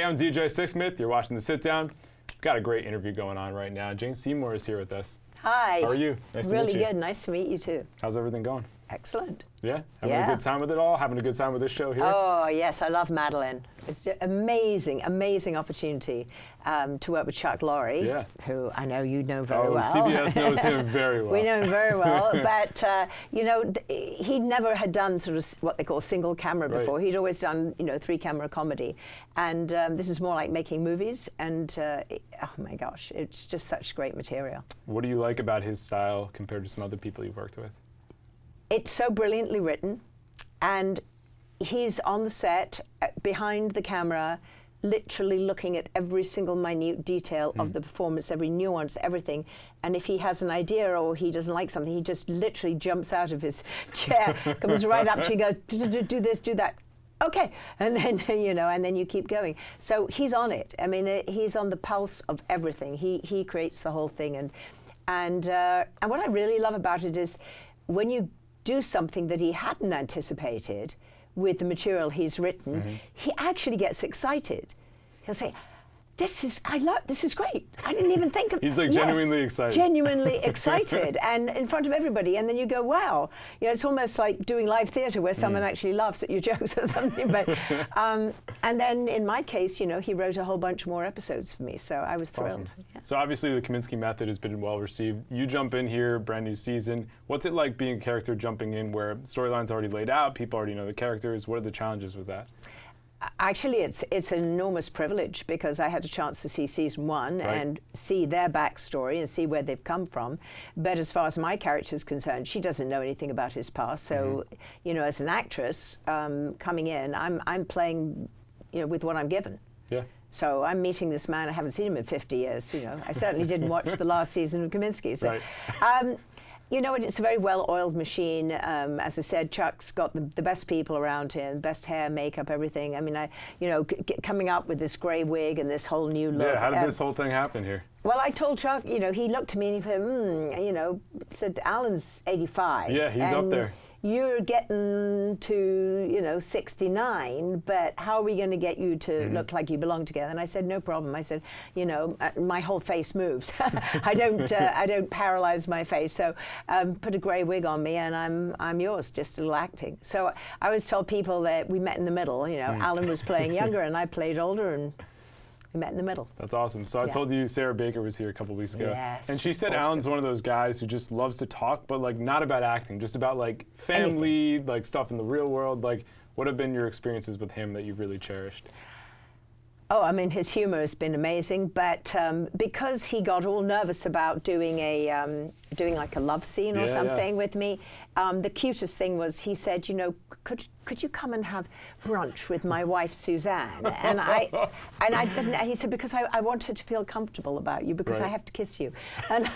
I'm DJ Sixsmith. You're watching The Sit Down. We've got a great interview going on right now. Jane Seymour is here with us. Hi. How are you? Nice to meet you. Really good. Nice to meet you too. How's everything going? Excellent. Yeah? Having a good time with it all? Having a good time with this show here? Oh, yes. I love Madeline. It's just amazing, amazing opportunity to work with Chuck Lorre, who I know you know very well. CBS knows him very well. We know him very well. But, you know, he never had done sort of what they call single camera before. He'd always done, you know, 3-camera comedy. And this is more like making movies. And, oh, my gosh, it's just such great material. What do you like about his style compared to some other people you've worked with? It's so brilliantly written, and he's on the set, behind the camera, literally looking at every single minute detail of the performance, every nuance, everything. And if he has an idea or he doesn't like something, he just literally jumps out of his chair, comes right up to you, goes, do this, do that. Okay, and then, you know, and then you keep going. So he's on it. I mean, he's on the pulse of everything. He creates the whole thing. And what I really love about it is when you do something that he hadn't anticipated with the material he's written, he actually gets excited. He'll say, this is great. I didn't even think of it. He's like genuinely excited. Genuinely excited, and in front of everybody. And then you go, wow. You know, it's almost like doing live theater where someone actually laughs at your jokes or something. But, and then in my case, you know, he wrote a whole bunch more episodes for me, so I was thrilled. Awesome. Yeah. So obviously the Kominsky Method has been well received. You jump in here, brand new season. What's it like being a character jumping in where storyline's already laid out, people already know the characters? What are the challenges with that? Actually, it's an enormous privilege because I had a chance to see season 1 and see their backstory and see where they've come from. But as far as my character is concerned, she doesn't know anything about his past. So, you know, as an actress coming in, I'm playing, you know, with what I'm given. Yeah. So I'm meeting this man. I haven't seen him in 50 years. You know, I certainly didn't watch the last season of Kominsky. So, you know, it's a very well-oiled machine. As I said, Chuck's got the best people around him, best hair, makeup, everything. I mean, you know, coming up with this gray wig and this whole new look. Yeah, how did this whole thing happen here? Well, I told Chuck, you know, he looked at me and he said, you know, said, Alan's 85. Yeah, he's up there. You're getting to, you know, 69, but how are we going to get you to look like you belong together? And I said, no problem. I said, you know, my whole face moves. I don't paralyze my face. So put a gray wig on me and I'm yours, just a little acting. So I always tell people that we met in the middle. You know, Alan was playing younger and I played older, and we met in the middle. That's awesome. So I told you Sarah Baker was here a couple weeks ago. Yes. And she said Alan's one of those guys who just loves to talk, but like not about acting, just about like family, like stuff in the real world. Like, what have been your experiences with him that you've really cherished? Oh, I mean, his humor has been amazing, but because he got all nervous about doing like a love scene or something with me, the cutest thing was he said, you know, could you come and have brunch with my wife Suzanne? And he said, because I want her to feel comfortable about you because I have to kiss you. And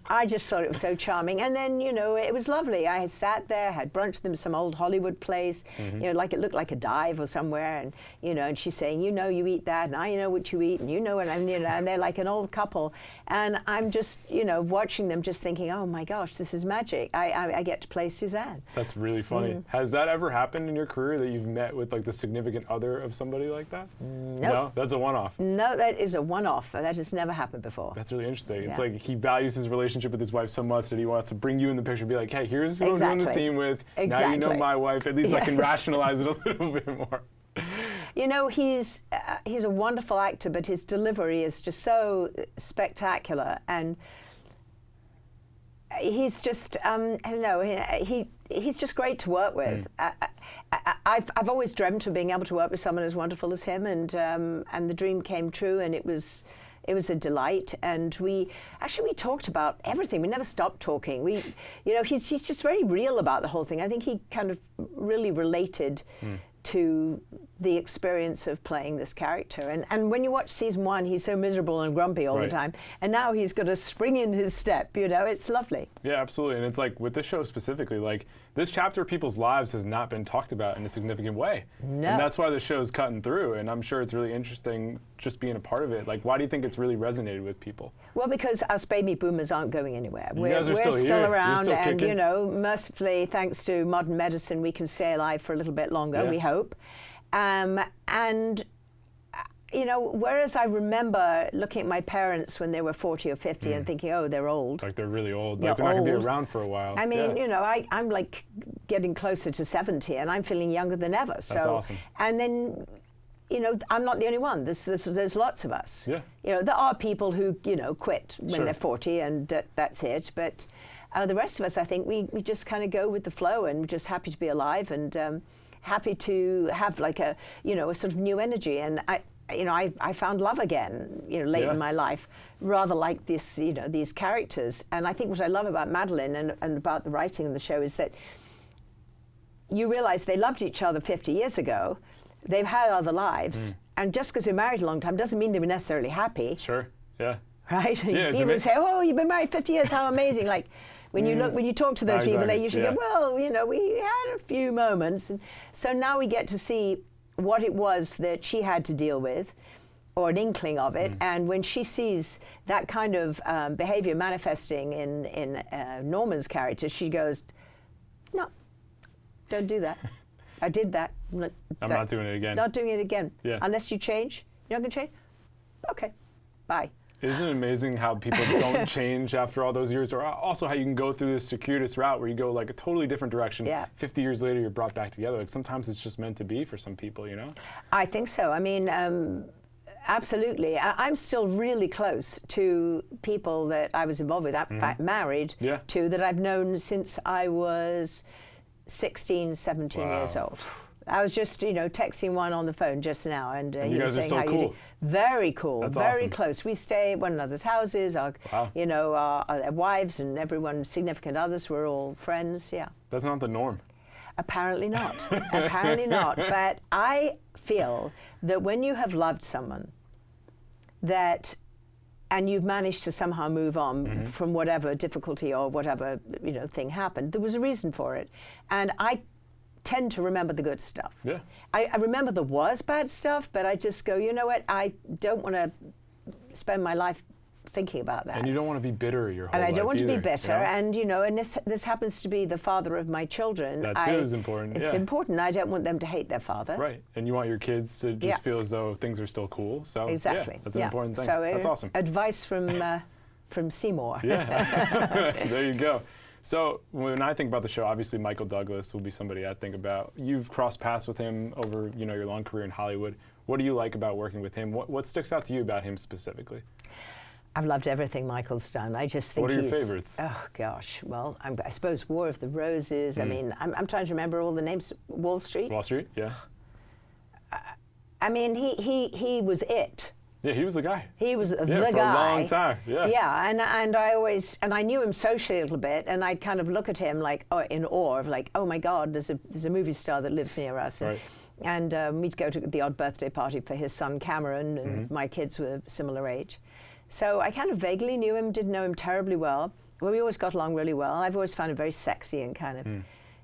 I just thought it was so charming. And then, you know, it was lovely. I sat there, had brunch with them, some old Hollywood place, you know, like it looked like a dive or somewhere, and you know, and she's saying, you know, you eat that, and I know what you eat, and you know, and you know, and they're like an old couple, and I'm just, you know, watching them, just thinking, oh my gosh, this is magic. I get to play Suzanne. That's really funny. Has that ever happened in your career that you've met with like the significant other of somebody like that? Nope. No, that's a one-off. No, that is a one-off. That has never happened before. That's really interesting. It's like he values his relationship with his wife so much that he wants to bring you in the picture and be like, hey, here's who I'm doing the scene with. Now you know my wife. At least I can rationalize it a little bit more. You know, he's a wonderful actor, but his delivery is just so spectacular, and he's just I don't know, he's just great to work with. I've always dreamt of being able to work with someone as wonderful as him, and the dream came true, and it was a delight. And we talked about everything. We never stopped talking. You know, he's just very real about the whole thing. I think he kind of really related to the experience of playing this character. And when you watch season 1, he's so miserable and grumpy all the time. And now he's got a spring in his step, you know, it's lovely. Yeah, absolutely. And it's like with this show specifically, like this chapter of people's lives has not been talked about in a significant way. No. And that's why the show's cutting through. And I'm sure it's really interesting just being a part of it. Like, why do you think it's really resonated with people? Well, because us baby boomers aren't going anywhere. We're still around, and you know, mercifully, thanks to modern medicine, we can stay alive for a little bit longer, we hope. And you know, whereas I remember looking at my parents when they were 40 or 50 and thinking, oh, they're old. Like they're really old. Like they're not going to be around for a while. I mean, you know, I'm like getting closer to 70 and I'm feeling younger than ever. That's awesome. And then, you know, I'm not the only one. There's lots of us. Yeah. You know, there are people who, you know, quit when they're 40 and that's it. But the rest of us, I think, we just kind of go with the flow and we're just happy to be alive and happy to have like a, you know, a sort of new energy. And I found love again, you know, late in my life, rather like this, you know, these characters. And I think what I love about Madeline and about the writing of the show is that you realize they loved each other 50 years ago. They've had other lives. And just because they're married a long time doesn't mean they were necessarily happy. Sure, yeah. Right? Yeah, people say, oh, you've been married 50 years, how amazing. Like, when you talk to those people, they usually go, well, you know, we had a few moments. And so now we get to see what it was that she had to deal with, or an inkling of it. And when she sees that kind of behavior manifesting in Norman's character, she goes, no, don't do that. I did that. I'm not doing it again. Not doing it again. Yeah. Unless you change. You're not going to change? Okay, bye. Isn't it amazing how people don't change after all those years? Or also how you can go through this circuitous route where you go like a totally different direction. Yeah. 50 years later, you're brought back together. Like sometimes it's just meant to be for some people, you know? I think so. I mean, absolutely. I'm still really close to people that I was involved with, in fact, married to, that I've known since I was 16, 17 years old. I was just, you know, texting one on the phone just now, and he was saying how you do. Very cool. That's very awesome. Close. We stay at one another's houses. Our, you know, our wives and everyone, significant others, we're all friends. Yeah. That's not the norm. Apparently not. Apparently not. But I feel that when you have loved someone, and you've managed to somehow move on from whatever difficulty or whatever, you know, thing happened, there was a reason for it, and I tend to remember the good stuff. Yeah. I remember there was bad stuff, but I just go, you know what, I don't want to spend my life thinking about that. And you don't want to be bitter your whole life. And I don't want either, to be bitter, you know? and you know, and this happens to be the father of my children. That too is important. It's important. I don't want them to hate their father. Right, and you want your kids to just feel as though things are still cool. So exactly, that's an important thing. So that's awesome. Advice from Seymour. Yeah, there you go. So when I think about the show, obviously Michael Douglas will be somebody I think about. You've crossed paths with him over, you know, your long career in Hollywood. What do you like about working with him? What sticks out to you about him specifically? I've loved everything Michael's done. I just think What are your favorites? Oh gosh, well, I suppose War of the Roses. I mean, I'm trying to remember all the names. Wall Street. Wall Street, yeah. I mean, he was it. Yeah, he was the guy. He was the guy. For a long time, yeah. Yeah, and I knew him socially a little bit, and I'd kind of look at him like in awe of like, oh my God, there's a movie star that lives near us. Right. And we'd go to the odd birthday party for his son Cameron, and my kids were similar age. So I kind of vaguely knew him, didn't know him terribly well. Well, we always got along really well. I've always found him very sexy and kind of,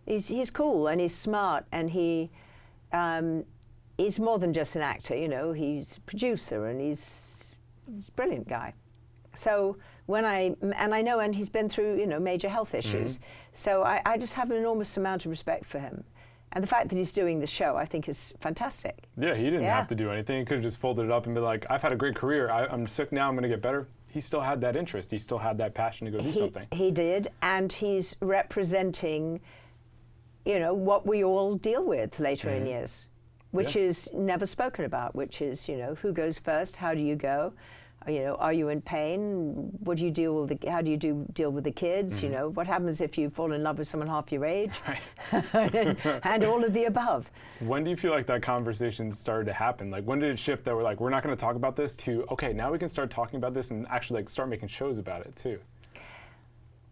he's cool and he's smart, and he's more than just an actor, you know. He's a producer, and he's a brilliant guy. So and he's been through, you know, major health issues. So I just have an enormous amount of respect for him. And the fact that he's doing the show, I think, is fantastic. Yeah, he didn't have to do anything. He could have just folded it up and been like, I've had a great career. I'm sick now. I'm going to get better. He still had that interest. He still had that passion to go do something. He did, and he's representing, you know, what we all deal with later in years, which is never spoken about, which is, you know, who goes first? How do you go? You know, are you in pain? What do you deal with? How do you deal with the kids? You know, what happens if you fall in love with someone half your age? Right. and all of the above. When do you feel like that conversation started to happen? Like, when did it shift that we're like, we're not going to talk about this, to, okay, now we can start talking about this and actually like start making shows about it too?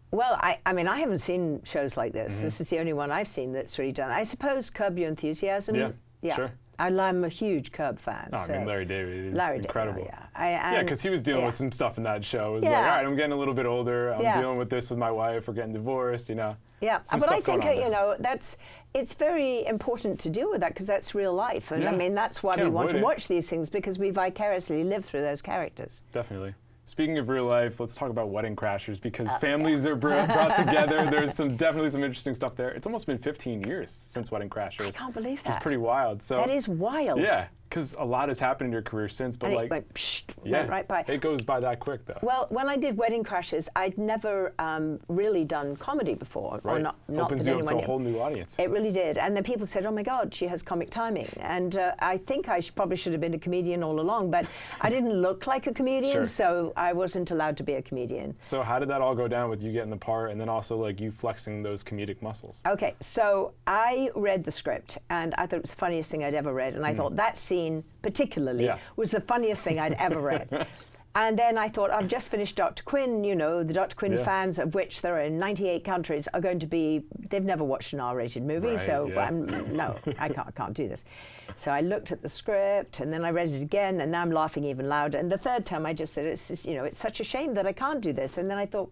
Well, I mean, I haven't seen shows like this. This is the only one I've seen that's really done. I suppose Curb Your Enthusiasm. Yeah, sure. I'm a huge Curb fan. Oh, so. I mean, Larry David is incredible. Yeah, because he was dealing with some stuff in that show. It was like, all right, I'm getting a little bit older. I'm dealing with this with my wife. We're getting divorced, you know. Yeah, but I think, you know, it's very important to deal with that, because that's real life. And I mean, that's why we want to watch these things, because we vicariously live through those characters. Definitely. Speaking of real life, let's talk about Wedding Crashers, because families are brought together. There's definitely some interesting stuff there. It's almost been 15 years since Wedding Crashers. I can't believe that. It's pretty wild. So that is wild. Yeah, because a lot has happened in your career since, but and like, it went, psh, went right by. It goes by that quick, though. Well, when I did Wedding Crashers, I'd never really done comedy before. Right. Or not Opens that you up to anyone a knew. whole new audience. It really did. And then people said, oh my God, she has comic timing. And I think I probably should have been a comedian all along, but I didn't look like a comedian, so I wasn't allowed to be a comedian. So how did that all go down with you getting the part and then also like you flexing those comedic muscles? Okay, so I read the script and I thought it was the funniest thing I'd ever read. And I thought that scene particularly was the funniest thing I'd ever read. And then I thought, I've just finished Dr. Quinn, you know, the Dr. Quinn fans, of which there are in 98 countries, are going to be, they've never watched an R-rated movie, so no, I can't do this. So I looked at the script, and then I read it again, and now I'm laughing even louder. And the third time I just said, it's just, you know, it's such a shame that I can't do this. And then I thought,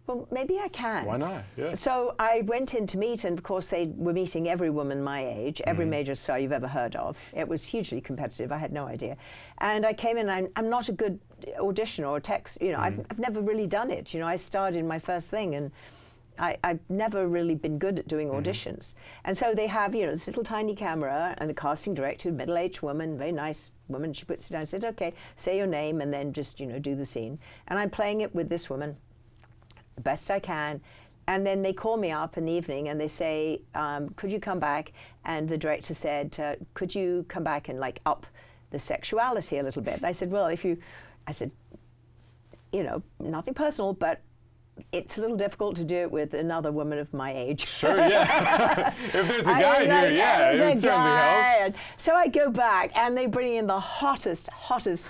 well, maybe I can. Why not? Yeah. So I went in to meet, and of course they were meeting every woman my age, every major star you've ever heard of. It was hugely competitive. I had no idea. And I came in, and I'm not a good auditioner or text, you know, I've never really done it. You know, I starred in my first thing, and I've never really been good at doing auditions. And so they have, you know, this little tiny camera, and the casting director, middle-aged woman, very nice woman, she puts it down and said, okay, say your name, and then just, you know, do the scene. And I'm playing it with this woman, the best I can. And then they call me up in the evening and they say, could you come back? And the director said, could you come back and like up the sexuality a little bit? And I said, well, I said, you know, nothing personal, but it's a little difficult to do it with another woman of my age. Sure, yeah. If there's a guy here, yeah, it would certainly help. So I go back, and they bring in the hottest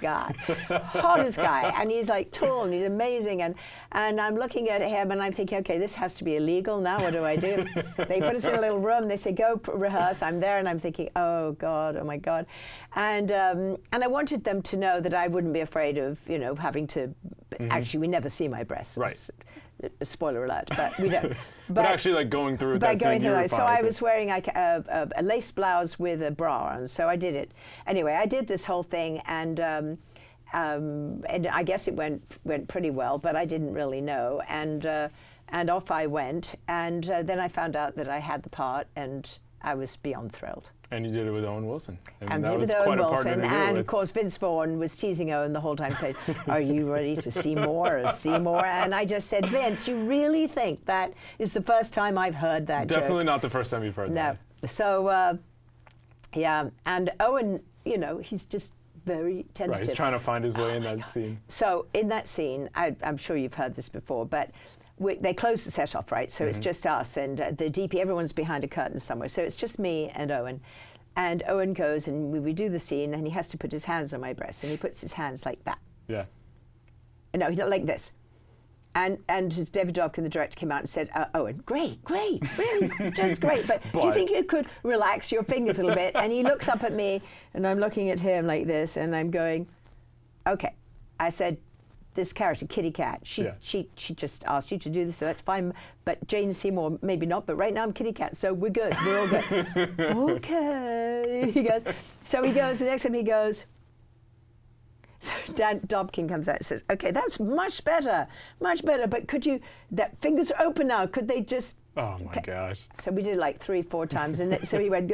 guy, hottest guy, and he's like tall, and he's amazing, and I'm looking at him, and I'm thinking, okay, this has to be illegal now. What do I do? They put us in a little room. They say, go rehearse. I'm there, and I'm thinking, oh God, oh my God, and I wanted them to know that I wouldn't be afraid of, you know, having to. Actually, we never see my breasts. Right. Spoiler alert, but we don't. But actually, like going through that scene, you were fine. So I was wearing like a lace blouse with a bra on, so I did it. Anyway, I did this whole thing, and I guess it went pretty well, but I didn't really know. And off I went, and then I found out that I had the part, and I was beyond thrilled. And you did it with Owen Wilson. And did it with Owen Wilson, and of course Vince Vaughn was teasing Owen the whole time, saying, "Are you ready to see more of Seymour?" And I just said, "Vince, you really think that is the first time I've heard that?" Definitely joke? not the first time you've heard that. No. So yeah, and Owen, you know, he's just very tentative. Right, he's trying to find his way in that scene. So in that scene, I'm sure you've heard this before, but they close the set off, right? So it's just us and the DP, everyone's behind a curtain somewhere. So it's just me and Owen. And Owen goes and we do the scene, and he has to put his hands on my breast, and he puts his hands like that. Yeah. No, he's not like this. And as David Dobkin, the director, came out and said, Owen, great, really, just great. But do you think you could relax your fingers a little bit? And he looks up at me, and I'm looking at him like this, and I'm going, okay. I said, this character, Kitty Cat, she just asked you to do this, so that's fine. But Jane Seymour, maybe not, but right now I'm Kitty Cat, so we're good, we're all good. Okay, he goes, the next time he goes, so Dobkin comes out and says, okay, that's much better, but could you, that fingers are open now, could they just. Oh my gosh. So we did it like 3-4 times, and so he went,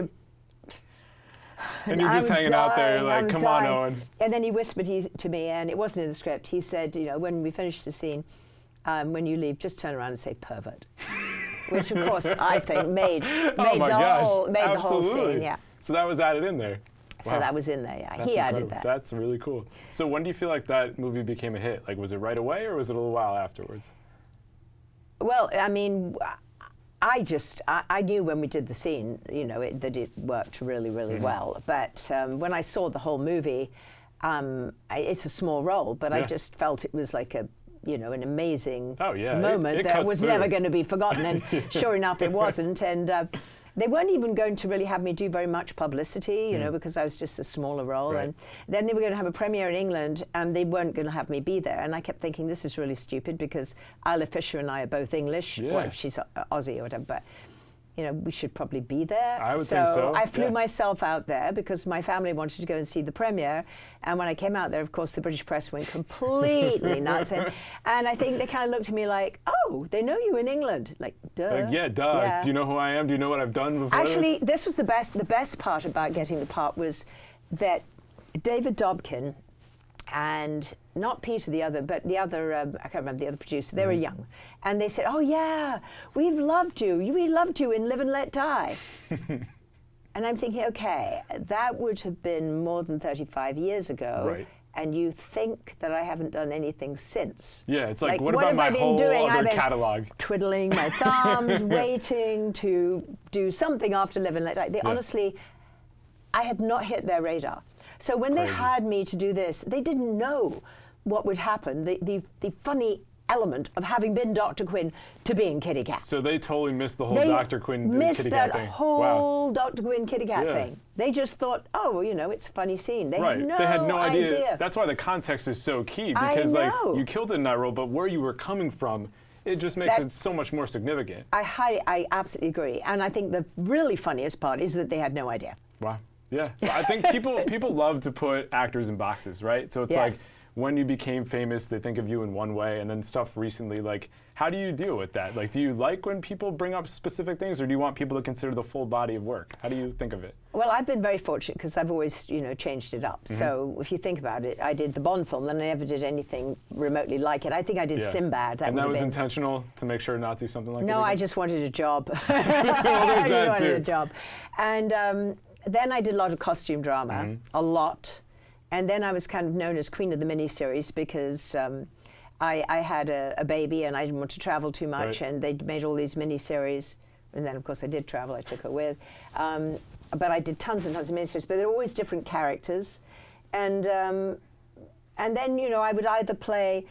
and you're just hanging out there like, come on, Owen. And then he whispered to me, and it wasn't in the script, he said, you know, when we finished the scene, when you leave, just turn around and say pervert. Which, of course, I think made the whole scene, yeah. So that was added in there. So wow. that was in there, yeah. That's he incredible. added that. That's really cool. So when do you feel like that movie became a hit? Like, was it right away, or was it a little while afterwards? Well, I mean, I knew when we did the scene, you know, that it worked really, really well. But when I saw the whole movie, it's a small role, but I just felt it was like an amazing moment that was never going to be forgotten. And sure enough, it wasn't. And they weren't even going to really have me do very much publicity, you know, because I was just a smaller role. Right. And then they were going to have a premiere in England, and they weren't going to have me be there. And I kept thinking, this is really stupid, because Isla Fisher and I are both English. Yeah. Well, she's Aussie or whatever, but you know, we should probably be there. I would think so. I flew myself out there because my family wanted to go and see the premiere. And when I came out there, of course, the British press went completely nuts. And I think they kind of looked at me like, oh, they know you in England. Like, duh. Like, yeah, duh. Yeah. Do you know who I am? Do you know what I've done before? Actually, this was the best part about getting the part was that David Dobkin and not Peter the other, but the other, I can't remember the other producer, they were young. And they said, oh yeah, we've loved you. We loved you in Live and Let Die. And I'm thinking, okay, that would have been more than 35 years ago. Right. And you think that I haven't done anything since. Yeah, it's like what about my whole other catalog? Twiddling my thumbs, waiting to do something after Live and Let Die. They honestly, I had not hit their radar. So when they hired me to do this, they didn't know what would happen. The funny element of having been Dr. Quinn to being Kitty Cat. So they totally missed the whole Dr. Quinn Kitty Cat thing. Missed that whole Dr. Quinn Kitty Cat thing. They just thought, oh, well, you know, it's a funny scene. They had no idea. That's why the context is so key, because like you killed it in that role, but where you were coming from, it just makes it so much more significant. I absolutely agree. And I think the really funniest part is that they had no idea. Wow. Yeah. I think people love to put actors in boxes, right? So it's like, when you became famous, they think of you in one way, and then stuff recently, like, how do you deal with that? Like, do you like when people bring up specific things, or do you want people to consider the full body of work? How do you think of it? Well, I've been very fortunate because I've always, you know, changed it up. So if you think about it, I did the Bond film, then I never did anything remotely like it. I think I did Sinbad. And that was intentional to make sure not to do something like that? No, I just wanted a job. I just wanted a job. And then I did a lot of costume drama, a lot. And then I was kind of known as Queen of the Miniseries because I had a baby and I didn't want to travel too much, and they made all these miniseries. And then, of course, I did travel. I took her with. But I did tons and tons of miniseries, but they're always different characters. And then, you know, I would either play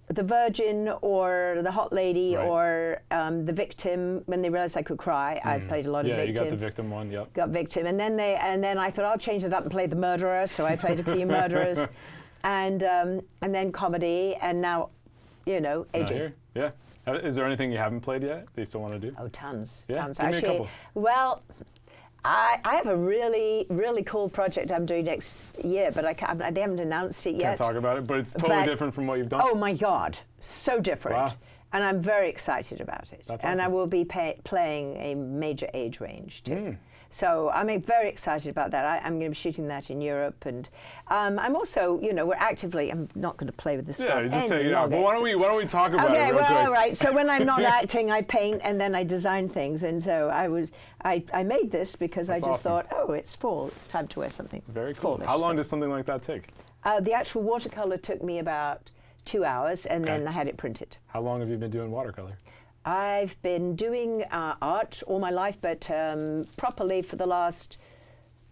the virgin or the hot lady or the victim. When they realized I could cry, I played a lot of victim. Yeah, you got the victim one, Got victim. And then I thought I'll change it up and play the murderer, so I played a few murderers. And then comedy, and now, you know, aging. Yeah. Is there anything you haven't played yet that you still want to do? Oh, tons. Yeah, tons. give me a couple. Well, I have a really, really cool project I'm doing next year, but they haven't announced it yet. Can't talk about it, but it's totally different from what you've done. Oh my God, so different. Wow. And I'm very excited about it. That's and awesome. I will be playing a major age range too. So I'm very excited about that. I'm going to be shooting that in Europe, and I'm also, you know, I'm not going to play with this stuff. Yeah, just take it out. But why don't we talk about it real quick? All right. So when I'm not acting, I paint, and then I design things. And so I made this because I just thought, oh, it's fall. It's time to wear something. Very cool. How long does something like that take? The actual watercolor took me about 2 hours, and then I had it printed. How long have you been doing watercolor? I've been doing art all my life, but properly for the last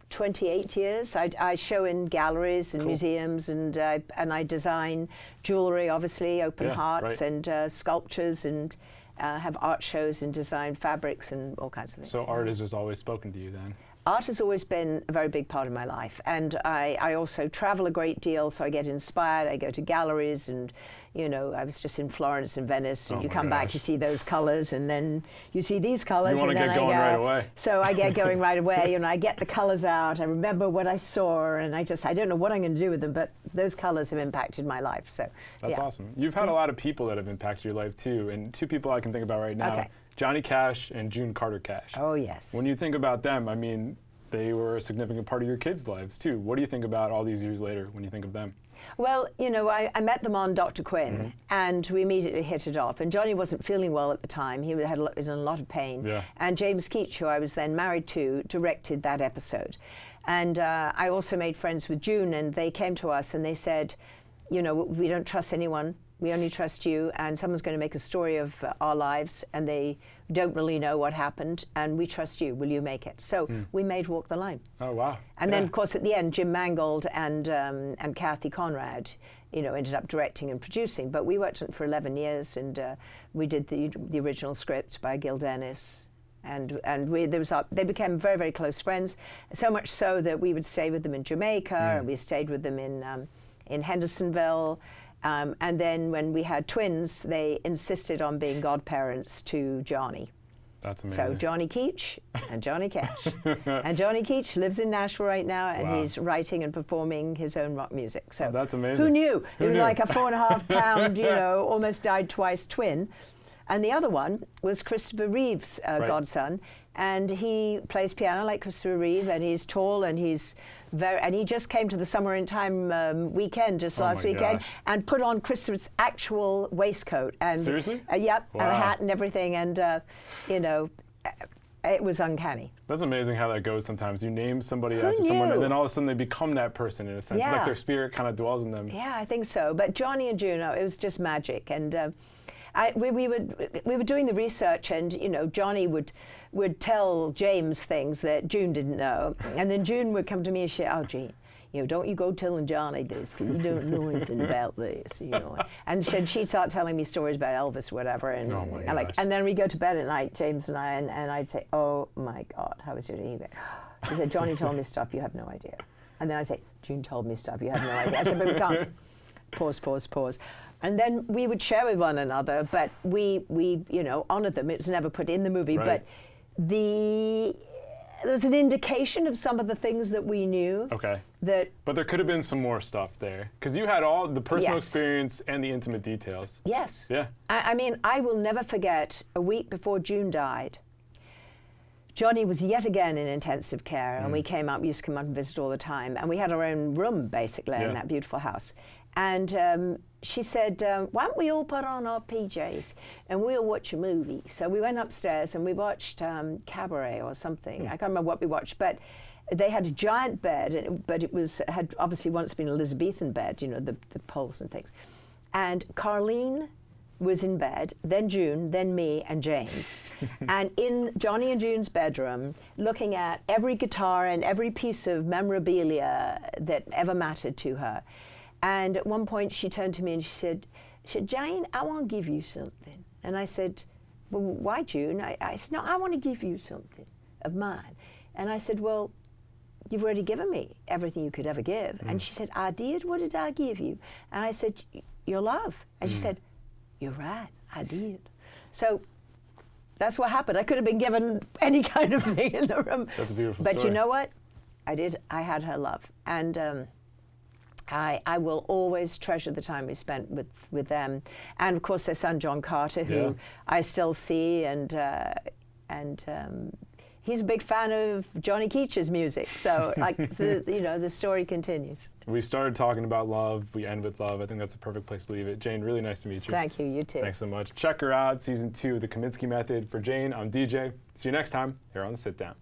28 years. I show in galleries and museums, and I design jewelry, obviously, open hearts, and sculptures, and have art shows and design fabrics and all kinds of things. So art has just always spoken to you then? Art has always been a very big part of my life, and I also travel a great deal, so I get inspired. I go to galleries, and you know, I was just in Florence and Venice, and you come back, you see those colors, and then you see these colors, you want to get going right away. So I get going right away, and I get the colors out. I remember what I saw, and I don't know what I'm going to do with them, but those colors have impacted my life. So that's awesome. You've had a lot of people that have impacted your life too, and two people I can think about right now. Johnny Cash and June Carter Cash. Oh, yes. When you think about them, I mean, they were a significant part of your kids' lives, too. What do you think about all these years later when you think of them? Well, you know, I met them on Dr. Quinn, and we immediately hit it off. And Johnny wasn't feeling well at the time. He was in a lot of pain. Yeah. And James Keach, who I was then married to, directed that episode. And I also made friends with June, and they came to us and they said, you know, we don't trust anyone. We only trust you, and someone's going to make a story of our lives, and they don't really know what happened, and we trust you. Will you make it? So we made Walk the Line. Oh, wow. And then, of course, at the end, Jim Mangold and Kathy Conrad, you know, ended up directing and producing. But we worked on it for 11 years, and we did the original script by Gil Dennis. And they became very, very close friends, so much so that we would stay with them in Jamaica, and we stayed with them in Hendersonville. And then when we had twins, they insisted on being godparents to Johnny. That's amazing. So Johnny Keach and Johnny Cash. And Johnny Keach lives in Nashville right now, and he's writing and performing his own rock music. So that's amazing. Who knew? It was like a 4.5 pound, you know, almost died twice twin. And the other one was Christopher Reeve's godson. and he plays piano like Christopher Reeve, and he's tall, and he's and he just came to the Summer in Time weekend just last weekend and put on Christopher's actual waistcoat. And seriously? Yep, wow. and a hat and everything, and you know, it was uncanny. That's amazing how that goes sometimes. You name somebody after someone, and then all of a sudden they become that person in a sense. It's like their spirit kind of dwells in them. Yeah, I think so. But Johnny and Juno, it was just magic. And we were doing the research, and you know, Johnny would tell James things that June didn't know, and then June would come to me and say, "Oh, Gene, you know, don't you go telling Johnny this, because he don't know anything about this, you know." And she'd start telling me stories about Elvis, whatever, and, and then we go to bed at night, James and I, and I'd say, "Oh my God, how was your evening?" He said, "Johnny told me stuff, you have no idea." And then I say, "June told me stuff, you have no idea." I said, "But we can't." Pause. And then we would share with one another, but we you know, honored them. It was never put in the movie, but there's an indication of some of the things that we knew. Okay. But there could have been some more stuff there, because you had all the personal experience and the intimate details. Yes. Yeah. I mean, I will never forget, a week before June died, Johnny was yet again in intensive care, and we used to come up and visit all the time, and we had our own room, basically, in that beautiful house. And she said, "Why don't we all put on our PJs and we'll watch a movie?" So we went upstairs and we watched Cabaret or something. I can't remember what we watched, but they had a giant bed, but it had obviously once been an Elizabethan bed, you know, the poles and things. And Carlene was in bed, then June, then me, and James. And in Johnny and June's bedroom, looking at every guitar and every piece of memorabilia that ever mattered to her. And at one point she turned to me and she said, "Jane, I want to give you something." And I said, "Well, why, June?" I said, "No, I want to give you something of mine." And I said, "Well, you've already given me everything you could ever give." And she said, "I did? What did I give you?" And I said, "Your love." And she said, "You're right, I did." So that's what happened. I could have been given any kind of thing in the room. That's a beautiful story. But you know what? I did. I had her love. And I will always treasure the time we spent with them, and of course their son John Carter, who I still see, and he's a big fan of Johnny Keach's music. So like the story continues. We started talking about love. We end with love. I think that's a perfect place to leave it. Jane, really nice to meet you. Thank you. You too. Thanks so much. Check her out. Season 2 of the Kominsky Method. For Jane, I'm DJ. See you next time here on The Sit Down.